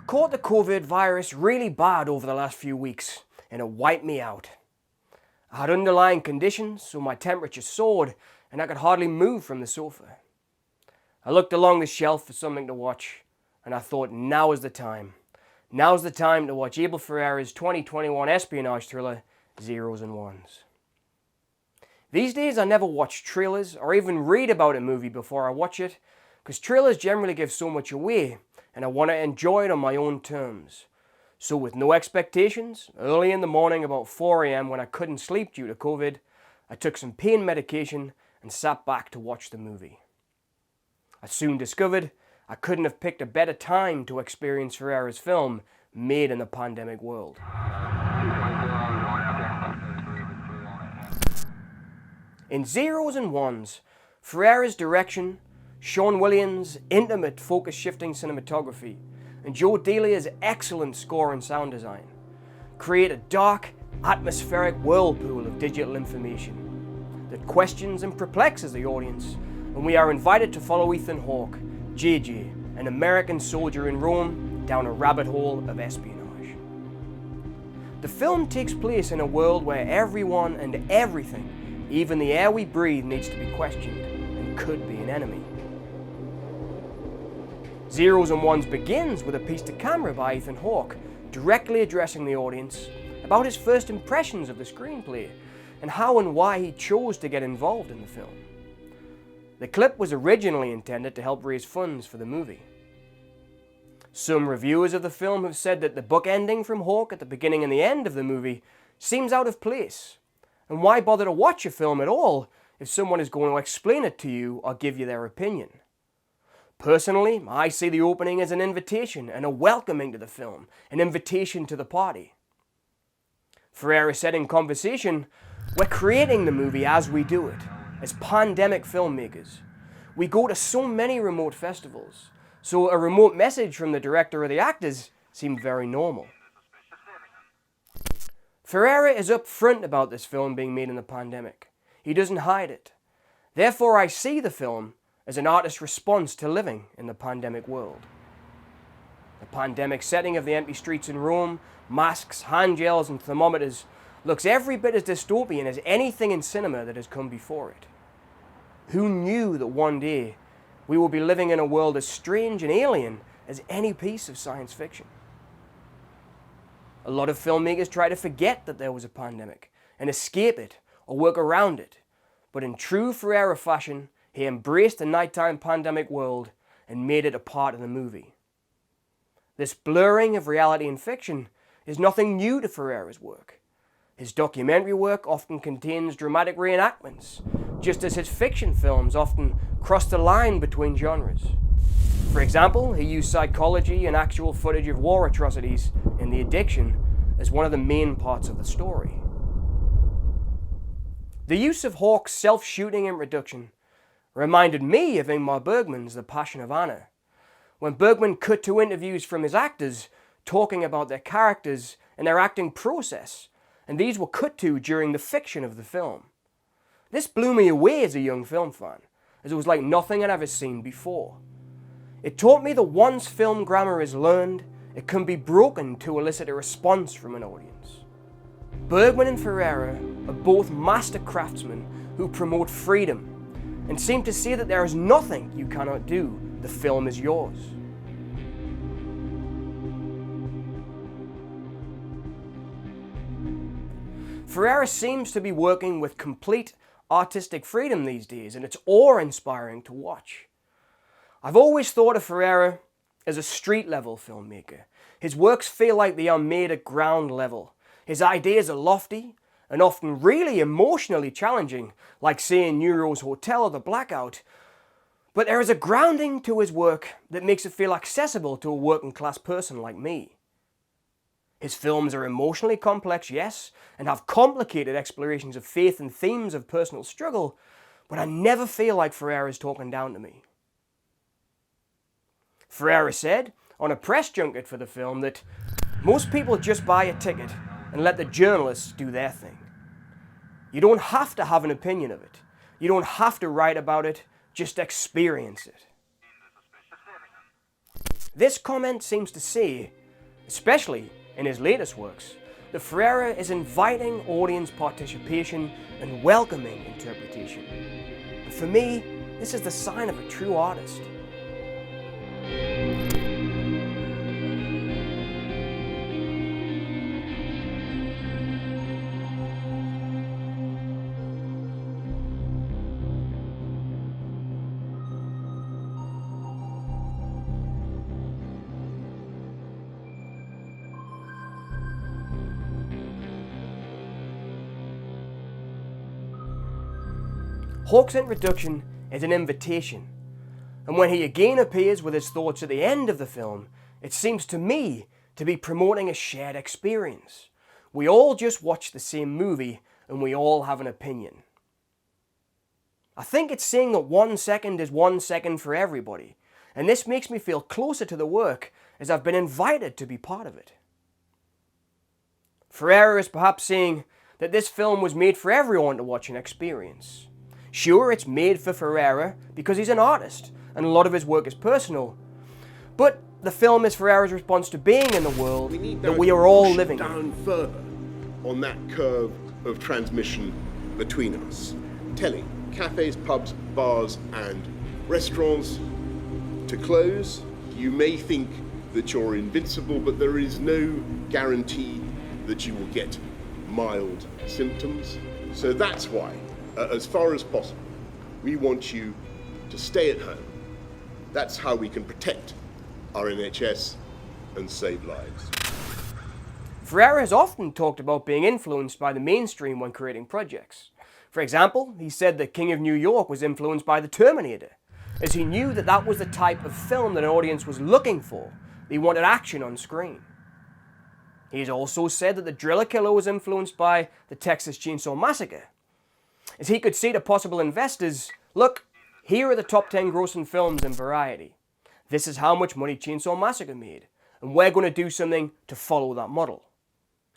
caught the COVID virus really bad over the last few weeks, and it wiped me out. I had underlying conditions, so my temperature soared, and I could hardly move from the sofa. I looked along the shelf for something to watch, and I thought, now is the time. Now's the time to watch Abel Ferrara's 2021 espionage thriller, Zeros and Ones. These days I never watch trailers or even read about a movie before I watch it, because trailers generally give so much away, and I want to enjoy it on my own terms. So with no expectations, early in the morning about 4 AM when I couldn't sleep due to COVID, I took some pain medication and sat back to watch the movie. I soon discovered I couldn't have picked a better time to experience Ferrara's film made in the pandemic world. In Zeros and Ones, Ferrara's direction, Sean Williams' intimate focus-shifting cinematography, and Joe Delia's excellent score and sound design create a dark, atmospheric whirlpool of digital information that questions and perplexes the audience when we are invited to follow Ethan Hawke, JJ, an American soldier in Rome, down a rabbit hole of espionage. The film takes place in a world where everyone and everything, even the air we breathe, needs to be questioned and could be an enemy. Zeros and Ones begins with a piece to camera by Ethan Hawke, directly addressing the audience about his first impressions of the screenplay and how and why he chose to get involved in the film. The clip was originally intended to help raise funds for the movie. Some reviewers of the film have said that the book ending from Hawke at the beginning and the end of the movie seems out of place, and why bother to watch a film at all if someone is going to explain it to you or give you their opinion? Personally, I see the opening as an invitation and a welcoming to the film, an invitation to the party. Ferrara said in conversation, "We're creating the movie as we do it, as pandemic filmmakers. We go to so many remote festivals, so a remote message from the director or the actors seemed very normal." Ferrara is upfront about this film being made in the pandemic. He doesn't hide it. Therefore, I see the film as an artist's response to living in the pandemic world. The pandemic setting of the empty streets in Rome, masks, hand gels and thermometers looks every bit as dystopian as anything in cinema that has come before it. Who knew that one day we will be living in a world as strange and alien as any piece of science fiction? A lot of filmmakers try to forget that there was a pandemic and escape it or work around it, but in true Ferrara fashion, he embraced the nighttime pandemic world and made it a part of the movie. This blurring of reality and fiction is nothing new to Ferrara's work. His documentary work often contains dramatic reenactments, just as his fiction films often cross the line between genres. For example, he used psychology and actual footage of war atrocities in The Addiction as one of the main parts of the story. The use of Hawke's self-shooting introduction reminded me of Ingmar Bergman's The Passion of Anna, when Bergman cut to interviews from his actors talking about their characters and their acting process, and these were cut to during the fiction of the film. This blew me away as a young film fan, as it was like nothing I'd ever seen before. It taught me that once film grammar is learned, it can be broken to elicit a response from an audience. Bergman and Ferrara are both master craftsmen who promote freedom and seem to say that there is nothing you cannot do. The film is yours. Ferrara seems to be working with complete artistic freedom these days, and it's awe-inspiring to watch. I've always thought of Ferrara as a street-level filmmaker. His works feel like they are made at ground level. His ideas are lofty and often really emotionally challenging, like say in Nero's Hotel or The Blackout, but there is a grounding to his work that makes it feel accessible to a working-class person like me. His films are emotionally complex, yes, and have complicated explorations of faith and themes of personal struggle, but I never feel like Ferrara is talking down to me. Ferrara said on a press junket for the film that most people just buy a ticket and let the journalists do their thing. You don't have to have an opinion of it. You don't have to write about it, just experience it. This comment seems to say especially in his latest works, that Ferrara is inviting audience participation and welcoming interpretation. And for me, this is the sign of a true artist. Hawke's introduction is an invitation, and when he again appears with his thoughts at the end of the film, it seems to me to be promoting a shared experience. We all just watch the same movie and we all have an opinion. I think it's saying that 1 second is 1 second for everybody, and this makes me feel closer to the work as I've been invited to be part of it. Ferrara is perhaps saying that this film was made for everyone to watch and experience. Sure, it's made for Ferrara because he's an artist and a lot of his work is personal, but the film is Ferrara's response to being in the world that we are all living in. Down further on that curve of transmission between us. Telling cafes, pubs, bars and restaurants to close. You may think that you're invincible, but there is no guarantee that you will get mild symptoms. So that's why, as far as possible, we want you to stay at home. That's how we can protect our NHS and save lives. Ferrara has often talked about being influenced by the mainstream when creating projects. For example, he said that King of New York was influenced by The Terminator, as he knew that that was the type of film that an audience was looking for. They wanted action on screen. He has also said that The Driller Killer was influenced by the Texas Chainsaw Massacre, as he could say to possible investors, look, here are the top 10 grossing films in Variety. This is how much money Chainsaw Massacre made, and we're going to do something to follow that model.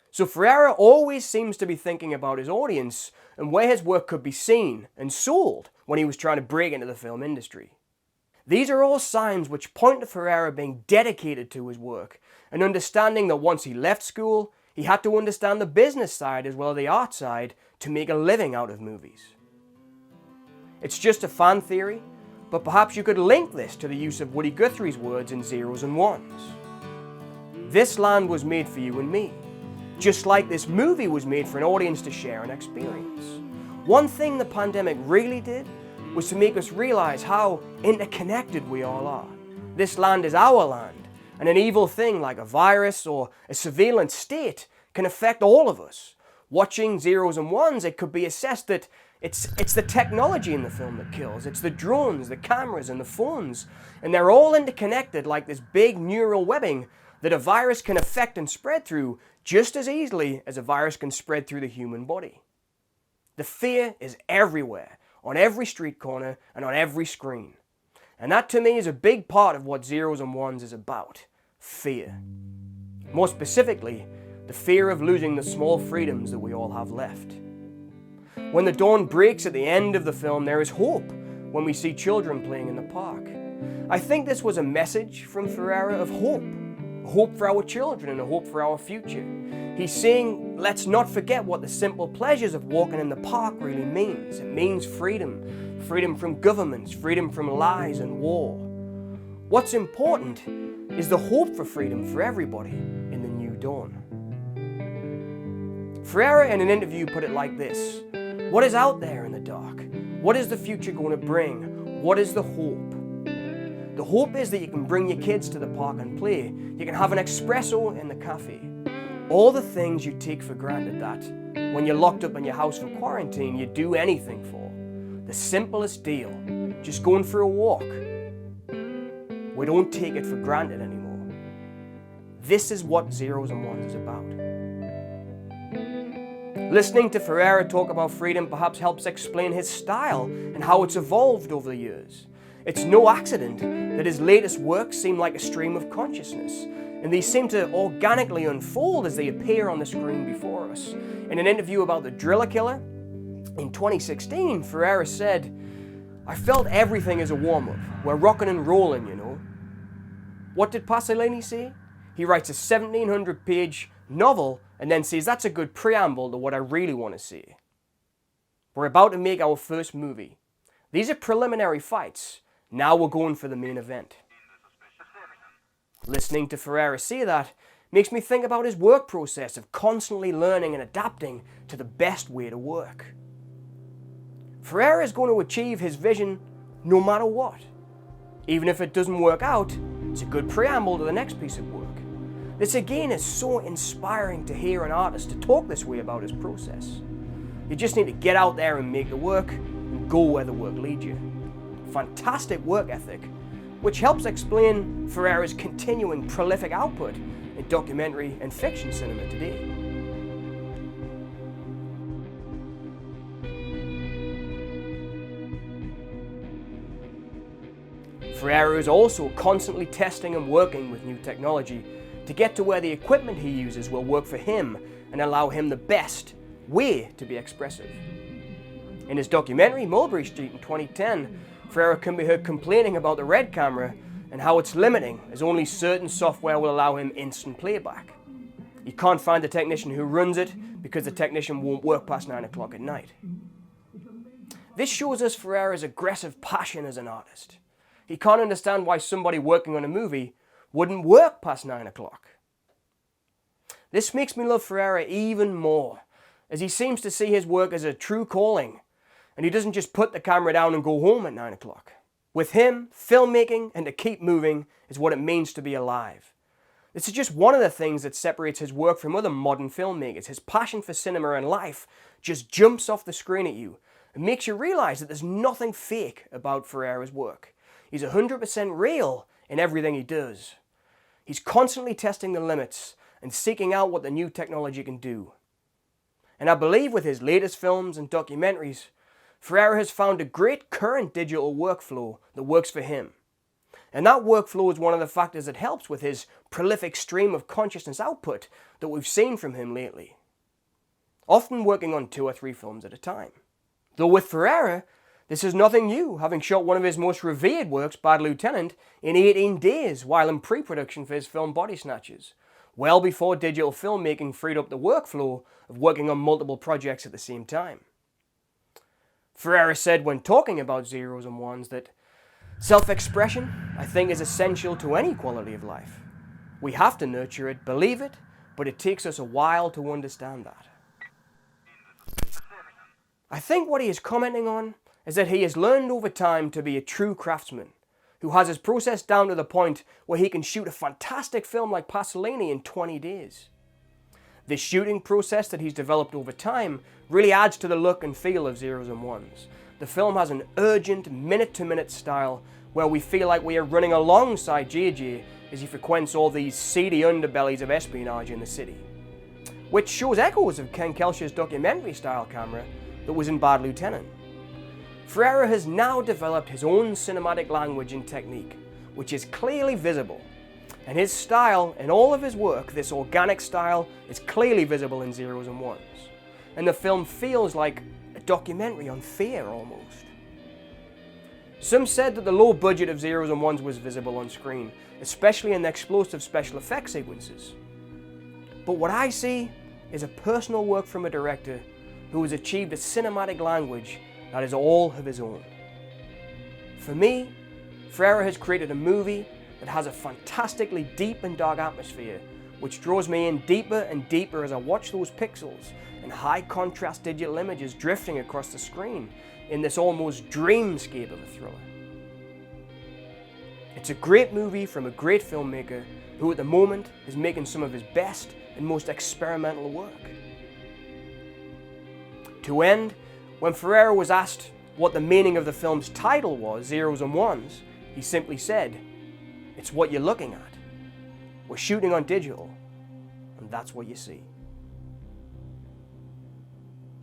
So Ferrara always seems to be thinking about his audience and where his work could be seen and sold when he was trying to break into the film industry. These are all signs which point to Ferrara being dedicated to his work and understanding that once he left school, he had to understand the business side as well as the art side to make a living out of movies. It's just a fan theory, but perhaps you could link this to the use of Woody Guthrie's words in Zeros and Ones. This land was made for you and me, just like this movie was made for an audience to share an experience. One thing the pandemic really did was to make us realize how interconnected we all are. This land is our land, and an evil thing like a virus or a surveillance state can affect all of us. Watching Zeros and Ones, it could be assessed that it's the technology in the film that kills. It's the drones, the cameras, and the phones. And they're all interconnected like this big neural webbing that a virus can affect and spread through just as easily as a virus can spread through the human body. The fear is everywhere, on every street corner and on every screen. And that to me is a big part of what Zeros and Ones is about. Fear. More specifically, the fear of losing the small freedoms that we all have left. When the dawn breaks at the end of the film, there is hope when we see children playing in the park. I think this was a message from Ferrara of hope. Hope for our children and a hope for our future. He's saying, let's not forget what the simple pleasures of walking in the park really means. It means freedom. Freedom from governments, freedom from lies and war. What's important is the hope for freedom for everybody in the new dawn. Ferrara in an interview put it like this: what is out there in the dark? What is the future going to bring? What is the hope? The hope is that you can bring your kids to the park and play. You can have an espresso in the cafe. All the things you take for granted that, when you're locked up in your house for quarantine, you do anything for. The simplest deal, just going for a walk. We don't take it for granted anymore. This is what Zeros and Ones is about. Listening to Ferrara talk about freedom perhaps helps explain his style and how it's evolved over the years. It's no accident that his latest works seem like a stream of consciousness, and they seem to organically unfold as they appear on the screen before us. In an interview about The Driller Killer in 2016, Ferrara said, "I felt everything as a warm-up. We're rocking and rolling, you know." What did Pasolini say? he writes a 1700-page novel and then says that's a good preamble to what I really want to see. We're about to make our first movie. These are preliminary fights. Now we're going for the main event. Listening to Ferrara say that makes me think about his work process of constantly learning and adapting to the best way to work. Ferrara is going to achieve his vision no matter what. Even if it doesn't work out, it's a good preamble to the next piece of work. This again is so inspiring to hear an artist to talk this way about his process. You just need to get out there and make the work and go where the work leads you. Fantastic work ethic, which helps explain Ferrara's continuing prolific output in documentary and fiction cinema today. Ferrara is also constantly testing and working with new technology to get to where the equipment he uses will work for him and allow him the best way to be expressive. In his documentary Mulberry Street in 2010, Ferrara can be heard complaining about the Red camera and how it's limiting, as only certain software will allow him instant playback. He can't find the technician who runs it because the technician won't work past 9 o'clock at night. This shows us Ferrara's aggressive passion as an artist. He can't understand why somebody working on a movie wouldn't work past 9 o'clock. This makes me love Ferrara even more, as he seems to see his work as a true calling, and he doesn't just put the camera down and go home at 9 o'clock. With him, filmmaking and to keep moving is what it means to be alive. This is just one of the things that separates his work from other modern filmmakers. His passion for cinema and life just jumps off the screen at you and makes you realize that there's nothing fake about Ferrara's work. He's 100% real in everything he does. He's constantly testing the limits and seeking out what the new technology can do. And I believe with his latest films and documentaries, Ferrara has found a great current digital workflow that works for him. And that workflow is one of the factors that helps with his prolific stream of consciousness output that we've seen from him lately. Often working on 2 or 3 films at a time. Though with Ferrara, this is nothing new, having shot one of his most revered works, Bad Lieutenant, in 18 days while in pre-production for his film Body Snatchers, well before digital filmmaking freed up the workflow of working on multiple projects at the same time. Ferrara said when talking about zeros and ones that self-expression, I think, is essential to any quality of life. We have to nurture it, believe it, but it takes us a while to understand that. I think what he is commenting on is that he has learned over time to be a true craftsman, who has his process down to the point where he can shoot a fantastic film like Pasolini in 20 days. This shooting process that he's developed over time really adds to the look and feel of Zeros and Ones. The film has an urgent, minute-to-minute style where we feel like we are running alongside JJ as he frequents all these seedy underbellies of espionage in the city, which shows echoes of Ken Kelcher's documentary-style camera that was in Bad Lieutenant. Ferrara has now developed his own cinematic language and technique, which is clearly visible. And his style in all of his work, this organic style, is clearly visible in Zeros and Ones. And the film feels like a documentary on fear almost. Some said that the low budget of Zeros and Ones was visible on screen, especially in the explosive special effects sequences. But what I see is a personal work from a director who has achieved a cinematic language that is all of his own. For me, Ferrara has created a movie that has a fantastically deep and dark atmosphere, which draws me in deeper and deeper as I watch those pixels and high contrast digital images drifting across the screen in this almost dreamscape of a thriller. It's a great movie from a great filmmaker who at the moment is making some of his best and most experimental work. To end, when Ferrara was asked what the meaning of the film's title was, Zeros and Ones, he simply said, "It's what you're looking at. We're shooting on digital, and that's what you see."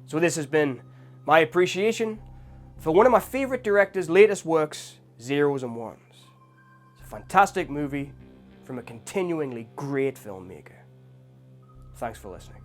So this has been my appreciation for one of my favorite directors' latest works, Zeros and Ones. It's a fantastic movie from a continuingly great filmmaker. Thanks for listening.